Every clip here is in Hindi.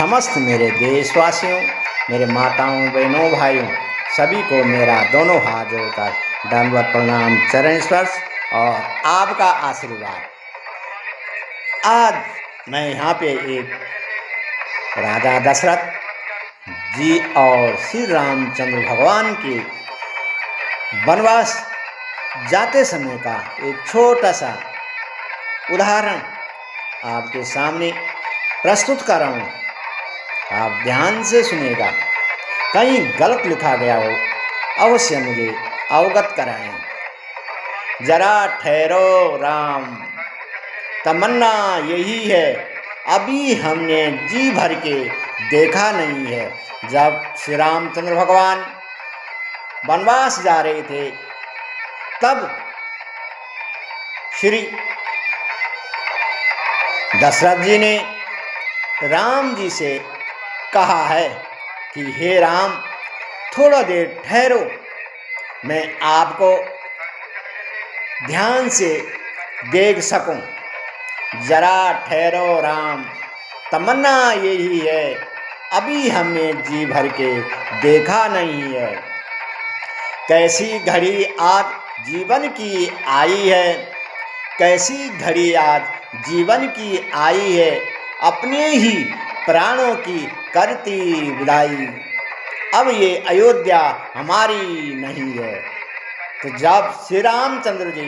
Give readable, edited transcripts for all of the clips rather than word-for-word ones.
समस्त मेरे देशवासियों, मेरे माताओं, बहनों, भाइयों, सभी को मेरा दोनों हाथ जोड़कर दंडवत प्रणाम, चरण स्पर्श और आपका आशीर्वाद। आज मैं यहाँ पे एक राजा दशरथ जी और श्री रामचंद्र भगवान के वनवास जाते समय का एक छोटा सा उदाहरण आपके सामने प्रस्तुत कर रहा हूँ। आप ध्यान से सुनिएगा, कहीं गलत लिखा गया हो अवश्य मुझे अवगत कराएं। जरा ठहरो राम, तमन्ना यही है, अभी हमने जी भर के देखा नहीं है। जब श्री रामचंद्र भगवान वनवास जा रहे थे तब श्री दशरथ जी ने राम जी से कहा है कि हे राम, थोड़ा देर ठहरो, मैं आपको ध्यान से देख सकूं। जरा ठहरो राम, तमन्ना यही है, अभी हमने जी भर के देखा नहीं है। कैसी घड़ी आज जीवन की आई है, कैसी घड़ी आज जीवन की आई है, अपने ही प्राणों की करती विदाई, अब ये अयोध्या हमारी नहीं है। तो जब श्री रामचंद्र जी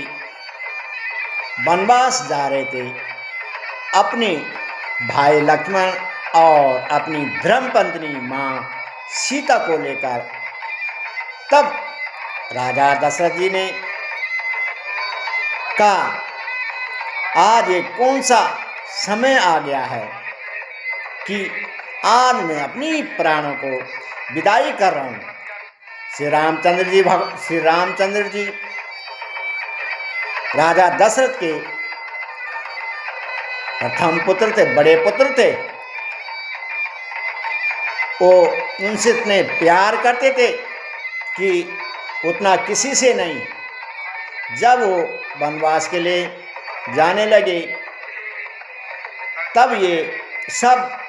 वनवास जा रहे थे अपने भाई लक्ष्मण और अपनी धर्मपत्नी माँ सीता को लेकर, तब राजा दशरथ जी ने कहा आज ये कौन सा समय आ गया है कि आज मैं अपनी प्राणों को विदाई कर रहा हूँ। श्री रामचंद्र जी राजा दशरथ के प्रथम पुत्र थे, बड़े पुत्र थे। वो उनसे इतने प्यार करते थे कि उतना किसी से नहीं। जब वो वनवास के लिए जाने लगे तब ये सब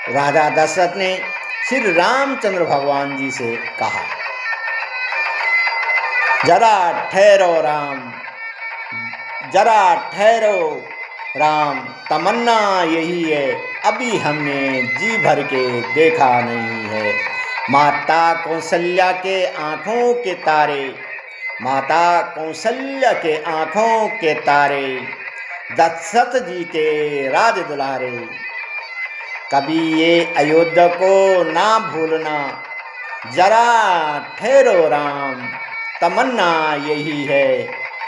राजा दशरथ ने श्री रामचंद्र भगवान जी से कहा, जरा ठहरो राम, जरा ठहरो राम, तमन्ना यही है, अभी हमने जी भर के देखा नहीं है। माता कौशल्या के आँखों के तारे, माता कौशल्या के आँखों के तारे, दशरथ जी के राज दुलारे, कभी ये अयोध्या को ना भूलना। जरा ठहरो राम, तमन्ना यही है,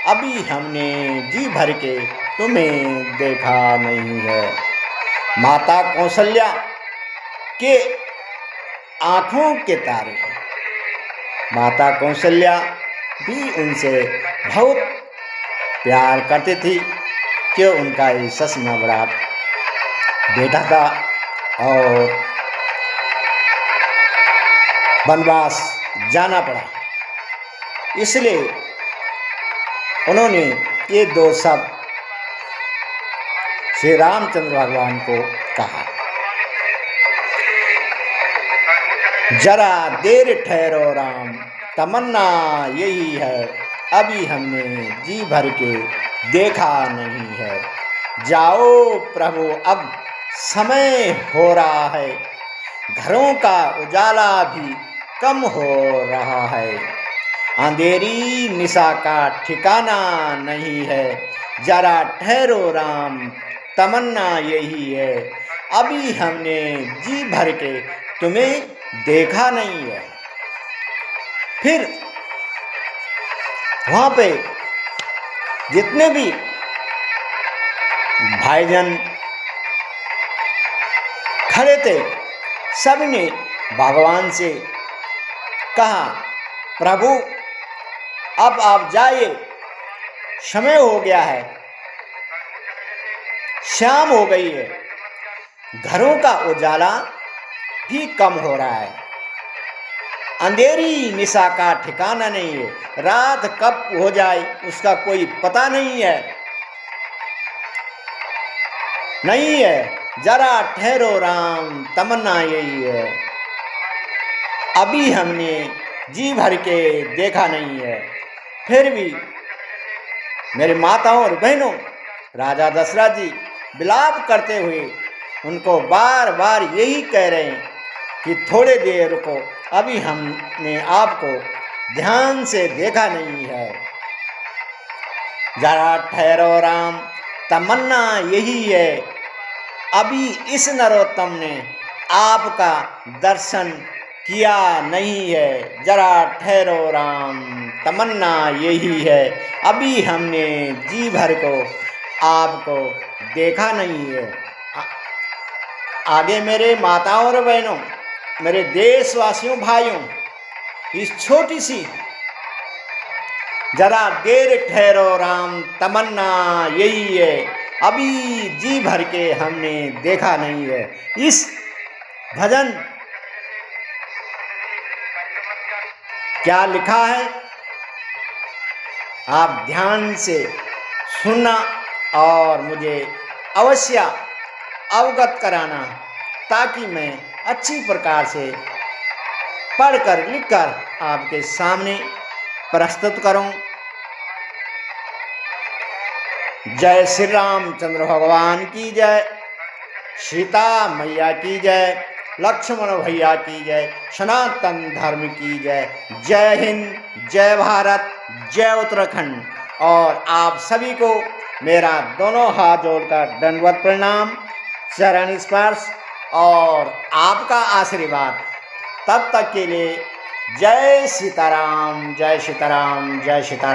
अभी हमने जी भर के तुम्हें देखा नहीं है। माता कौशल्या के आँखों के तारे, माता कौशल्या भी उनसे बहुत प्यार करती थी कि उनका ये ससमा बड़ा बेटा था और वनवास जाना पड़ा, इसलिए उन्होंने ये दो शब्द श्री रामचंद्र भगवान को कहा, जरा देर ठहरो राम, तमन्ना यही है, अभी हमने जी भर के देखा नहीं है। जाओ प्रभु, अब समय हो रहा है, घरों का उजाला भी कम हो रहा है, अंधेरी निशा का ठिकाना नहीं है। जरा ठहरो राम, तमन्ना यही है, अभी हमने जी भर के तुम्हें देखा नहीं है। फिर वहाँ पे जितने भी भाईजान खड़े थे सब ने भगवान से कहा, प्रभु अब आप जाइए, समय हो गया है, शाम हो गई है, घरों का उजाला भी कम हो रहा है, अंधेरी निशा का ठिकाना नहीं है, रात कब हो जाए उसका कोई पता नहीं है। जरा ठहरो राम, तमन्ना यही है, अभी हमने जी भर के देखा नहीं है। फिर भी मेरे माताओं और बहनों, राजा दशरथ जी विलाप करते हुए उनको बार बार यही कह रहे हैं कि थोड़े देर रुको, अभी हमने आपको ध्यान से देखा नहीं है। जरा ठहरो राम, तमन्ना यही है, अभी इस नरोत्तम ने आपका दर्शन किया नहीं है। जरा ठहरो राम, तमन्ना यही है, अभी हमने जी भर को आपको देखा नहीं है। आगे मेरे माताओं और बहनों, मेरे देशवासियों भाइयों, इस छोटी सी जरा देर ठहरो राम, तमन्ना यही है, अभी जी भर के हमने देखा नहीं है। इस भजन क्या लिखा है आप ध्यान से सुनना और मुझे अवश्य अवगत कराना, ताकि मैं अच्छी प्रकार से पढ़कर लिखकर आपके सामने प्रस्तुत करूं। जय श्री रामचंद्र भगवान की जय, सीता मैया की जय, लक्ष्मण भैया की जय, सनातन धर्म की जय। जय हिंद, जय भारत, जय उत्तराखंड। और आप सभी को मेरा दोनों हाथ जोड़कर दंडवत प्रणाम, चरण स्पर्श और आपका आशीर्वाद। तब तक के लिए जय सीताराम, जय सीताराम, जय सीताराम।